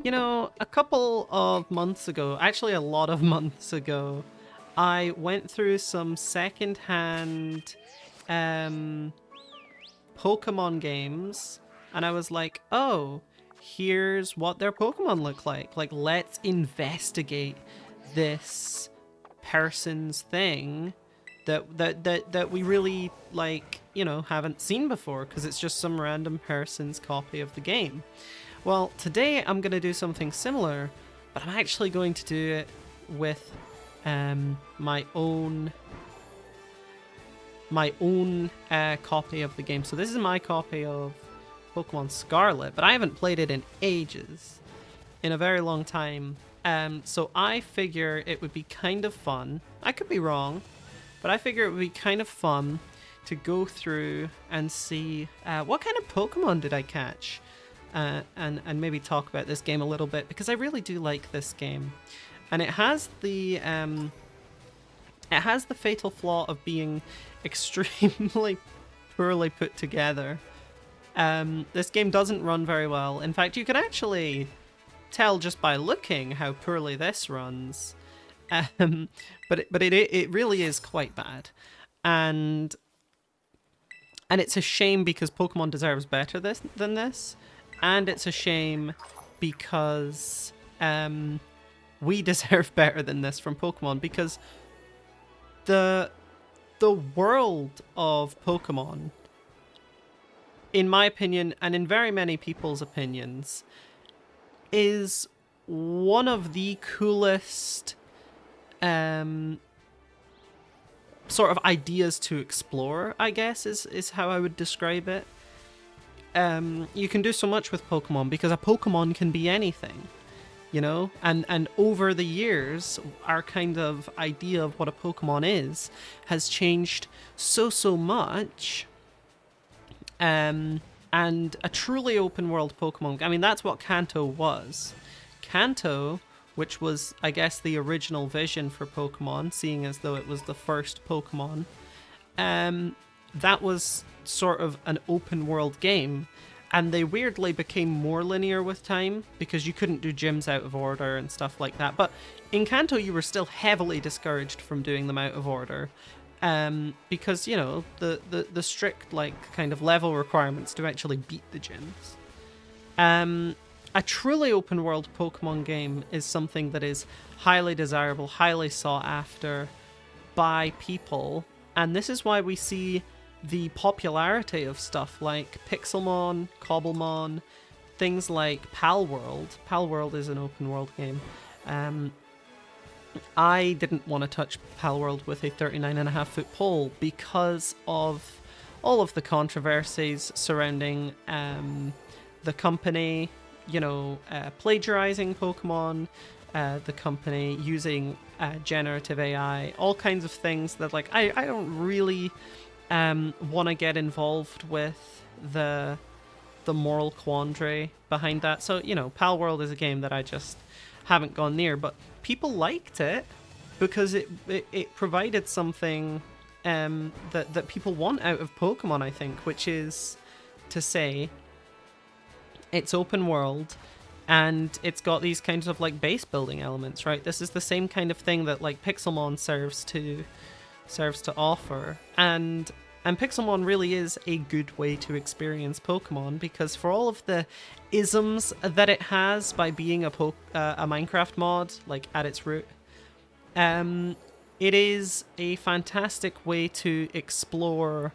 You know, a couple of months ago, actually a lot of months ago, I went through some secondhand um, Pokemon games and I was like, oh, here's what their Pokemon look like. Like, let's investigate this person's thing that we really haven't seen before because it's just some random person's copy of the game. Well, today I'm going to do something similar, but I'm actually going to do it with my own copy of the game. So this is my copy of Pokemon Scarlet, but I haven't played it in ages, in a very long time. So I figure it would be kind of fun. I could be wrong, but I figure it would be kind of fun to go through and see what kind of Pokemon did I catch. And maybe talk about this game a little bit because I really do like this game, and it has the fatal flaw of being extremely poorly put together. This game doesn't run very well. In fact, you can actually tell just by looking how poorly this runs. Um, but it really is quite bad, and it's a shame because Pokemon deserves better than this, and it's a shame because we deserve better than this from Pokemon because the the world of Pokemon, in my opinion, and in very many people's opinions, is one of the coolest um, sort of ideas to explore, I guess, is how I would describe it. You can do so much with Pokemon because a Pokemon can be anything, you know? And over the years, our kind of idea of what a Pokemon is has changed so much. And a truly open world Pokemon, I mean, that's what Kanto was. Kanto, which was, I guess, the original vision for Pokemon, seeing as though it was the first Pokemon, that was sort of an open world game, and they weirdly became more linear with time because you couldn't do gyms out of order and stuff like that. But in Kanto, you were still heavily discouraged from doing them out of order, because you know the strict like kind of level requirements to actually beat the gyms. A truly open world Pokemon game is something that is highly desirable, highly sought after by people, and this is why we see the popularity of stuff like Pixelmon, Cobblemon, things like Palworld. Palworld is an open world game. I didn't want to touch Palworld with a 39.5-foot pole because of all of the controversies surrounding the company, plagiarizing Pokemon, the company using generative AI, all kinds of things that I don't really want to get involved with the moral quandary behind that. So, Palworld is a game that I just haven't gone near, but people liked it because it provided something that people want out of Pokemon, I think, which is to say it's open world and it's got these kinds of like base building elements, right? This is the same kind of thing that like Pixelmon serves to offer. And Pixelmon really is a good way to experience Pokemon because for all of the isms that it has by being a Minecraft mod, like at its root, it is a fantastic way to explore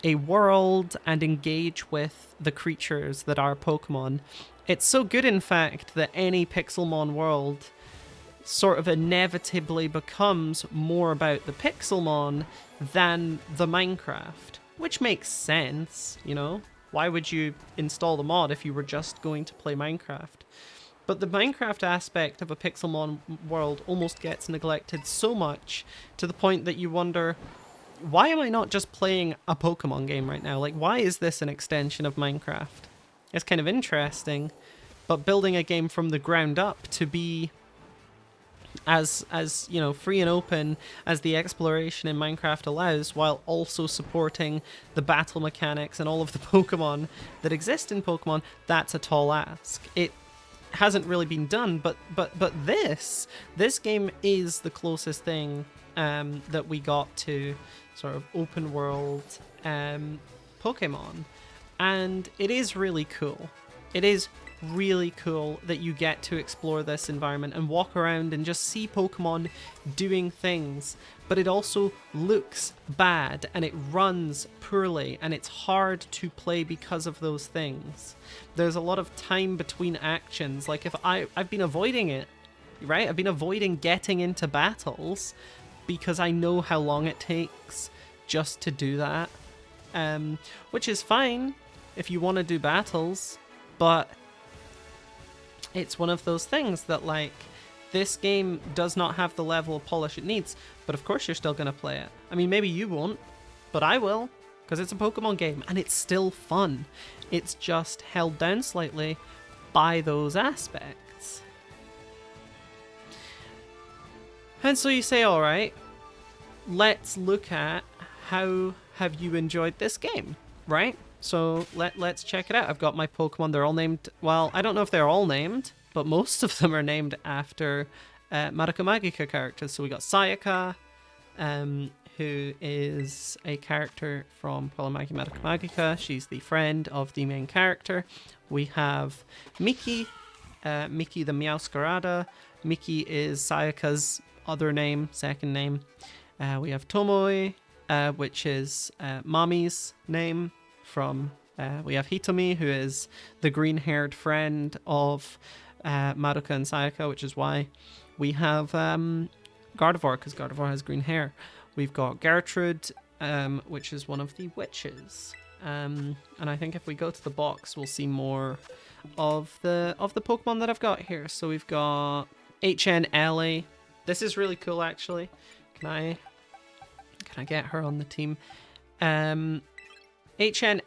a world and engage with the creatures that are Pokemon. It's so good, in fact, that any Pixelmon world sort of inevitably becomes more about the Pixelmon than the Minecraft, which makes sense, you know? Why would you install the mod if you were just going to play Minecraft? But the Minecraft aspect of a Pixelmon world almost gets neglected so much to the point that you wonder, why am I not just playing a Pokemon game right now? Like, why is this an extension of Minecraft? It's kind of interesting, but building a game from the ground up to be as free and open as the exploration in Minecraft allows, while also supporting the battle mechanics and all of the Pokemon that exist in Pokemon, that's a tall ask. hasn't really been done. But this game is the closest thing that we got to sort of open world Pokemon, and it is really cool. It is really cool that you get to explore this environment and walk around and just see Pokemon doing things, but it also looks bad and it runs poorly and it's hard to play because of those things. There's a lot of time between actions. Like if I've been avoiding it, right? I've been avoiding getting into battles because I know how long it takes just to do that, which is fine if you want to do battles, but it's one of those things that, like, this game does not have the level of polish it needs, but of course you're still going to play it. I mean, maybe you won't, but I will, because it's a Pokemon game, and it's still fun. It's just held down slightly by those aspects. And so you say, alright, let's look at how have you enjoyed this game, right? So let's check it out. I've got my Pokemon. They're all named... Well, I don't know if they're all named, but most of them are named after Madoka Magica characters. So we got Sayaka, who is a character from Polymagia Madoka Magica. She's the friend of the main character. We have Miki, Miki the Meowscarada. Miki is Sayaka's other name, second name. We have Tomoe, which is Mami's name. We have Hitomi, who is the green-haired friend of Madoka and Sayaka, which is why we have Gardevoir, because Gardevoir has green hair. We've got Gertrude, which is one of the witches. And I think if we go to the box, we'll see more of the Pokemon that I've got here. So we've got HN Ellie. This is really cool, actually. Can I get her on the team? HN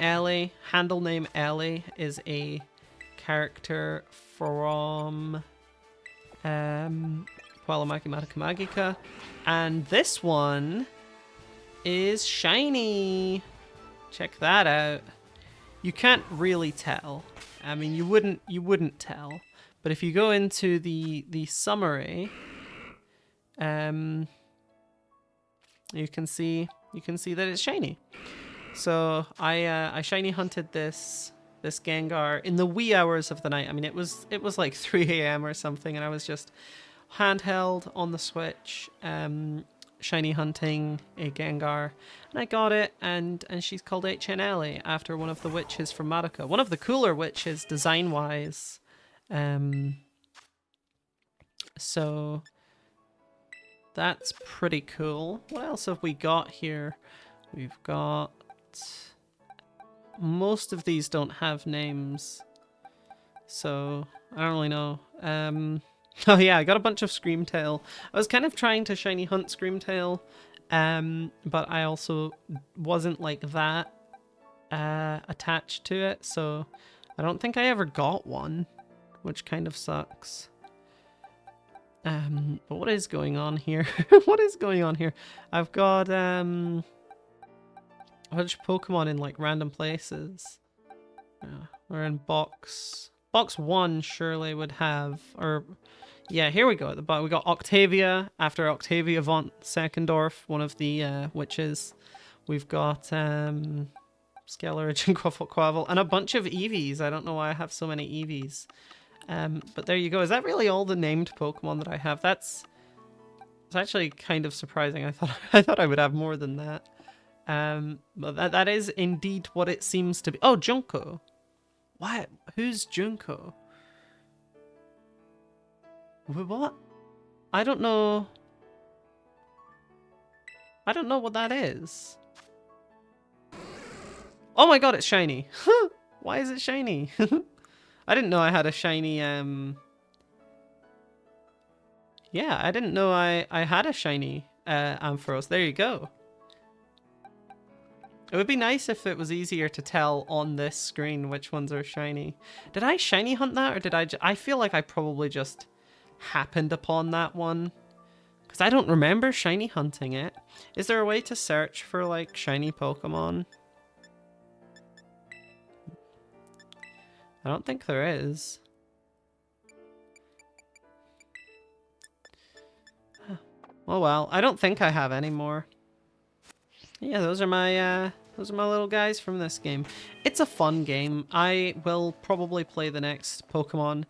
Ellie, handle name Ellie, is a character from Polymagia Madoka Magica, and this one is shiny. Check that out. You can't really tell. I mean, you wouldn't tell, but if you go into the summary, you can see that it's shiny. So I shiny hunted this Gengar in the wee hours of the night. I mean, it was like 3 a.m. or something, and I was just handheld on the Switch, shiny hunting a Gengar, and I got it, and she's called HN Ellie after one of the witches from Madoka, one of the cooler witches design wise. So that's pretty cool. What else have we got here? We've got... Most of these don't have names, so I don't really know. Oh yeah, I got a bunch of Screamtail. I was kind of trying to shiny hunt Screamtail, but I also wasn't like that attached to it, so I don't think I ever got one, which kind of sucks. But what is going on here? What is going on here? I've got a bunch of Pokemon in like random places. We're in box 1 surely would have, or yeah, here we go at the bottom. We got Octavia after Octavia von Seckendorf, one of the witches. We've got Skelerage and Quaffle, and a bunch of Eevees. I don't know why I have so many Eevees. But there you go. Is that really all the named Pokemon that I have? It's actually kind of surprising. I thought I would have more than that. But that is indeed what it seems to be. Oh, Junko. What? Who's Junko? What? I don't know. I don't know what that is. Oh my god, it's shiny. Why is it shiny? I didn't know I had a shiny, yeah, I didn't know I had a shiny Ampharos. There you go. It would be nice if it was easier to tell on this screen which ones are shiny. Did I shiny hunt that, or did I feel like I probably just happened upon that one. Because I don't remember shiny hunting it. Is there a way to search for, like, shiny Pokemon? I don't think there is. Oh well, I don't think I have any more. Yeah, those are my little guys from this game. It's a fun game. I will probably play the next Pokemon.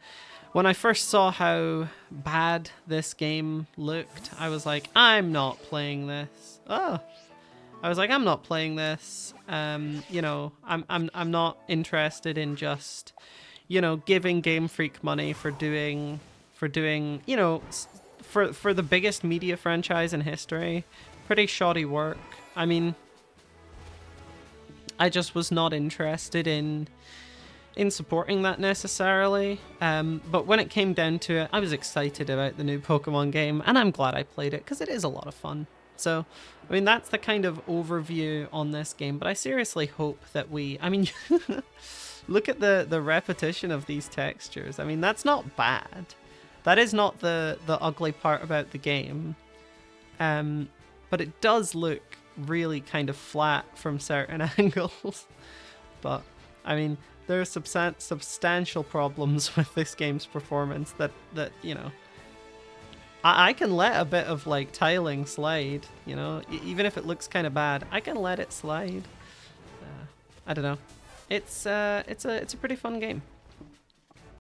When I first saw how bad this game looked, I was like, I'm not playing this. Oh, I was like, I'm not playing this. You know, I'm not interested in just, you know, giving Game Freak money for doing, you know, for the biggest media franchise in history. Pretty shoddy work. I mean, I just was not interested in supporting that necessarily. But when it came down to it, I was excited about the new Pokemon game, and I'm glad I played it because it is a lot of fun. So, I mean, that's the kind of overview on this game, but I seriously hope that I mean, look at the repetition of these textures. I mean, that's not bad. That is not the ugly part about the game. But it does look really kind of flat from certain angles. But, I mean, there are substantial problems with this game's performance that you know, I can let a bit of like tiling slide, you know, even if it looks kind of bad, I can let it slide. I don't know. It's a pretty fun game.